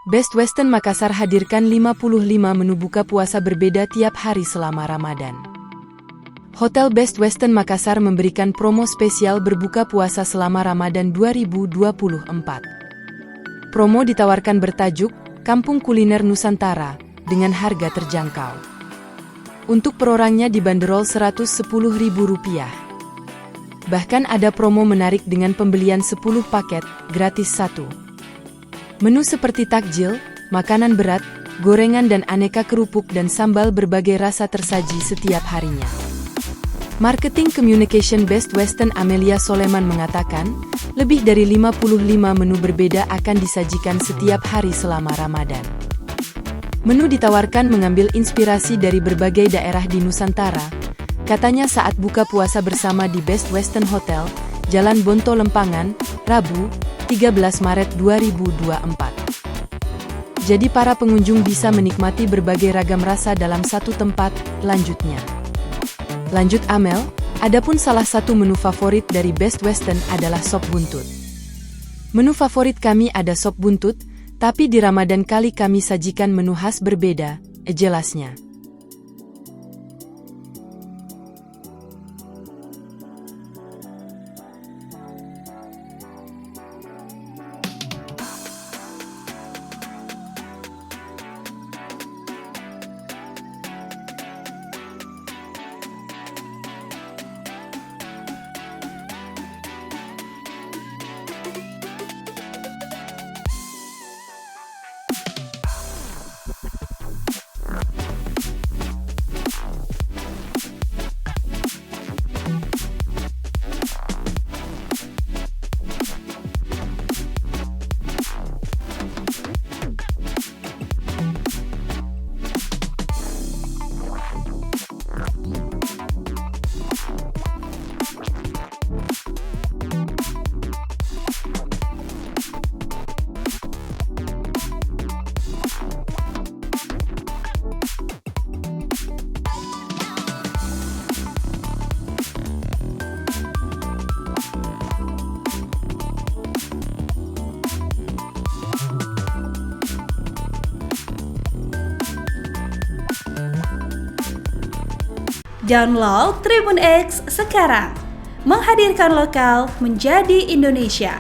Best Western Makassar hadirkan 55 menu buka puasa berbeda tiap hari selama Ramadan. Hotel Best Western Makassar memberikan promo spesial berbuka puasa selama Ramadan 2024. Promo ditawarkan bertajuk Kampung Kuliner Nusantara dengan harga terjangkau. Untuk per orangnya dibanderol Rp110.000. Bahkan ada promo menarik dengan pembelian 10 paket, gratis 1. Menu seperti takjil, makanan berat, gorengan dan aneka kerupuk dan sambal berbagai rasa tersaji setiap harinya. Marketing Communication Best Western Amelia Soleman mengatakan, lebih dari 55 menu berbeda akan disajikan setiap hari selama Ramadan. Menu ditawarkan mengambil inspirasi dari berbagai daerah di Nusantara, katanya saat buka puasa bersama di Best Western Hotel, Jalan Bonto Lempangan, Rabu, 13 Maret 2024. Jadi para pengunjung bisa menikmati berbagai ragam rasa dalam satu tempat, lanjutnya. Lanjut Amel, adapun salah satu menu favorit dari Best Western adalah sop buntut. Menu favorit kami ada sop buntut, tapi di Ramadan kali kami sajikan menu khas berbeda, jelasnya. Download Tribun X sekarang, menghadirkan lokal menjadi Indonesia.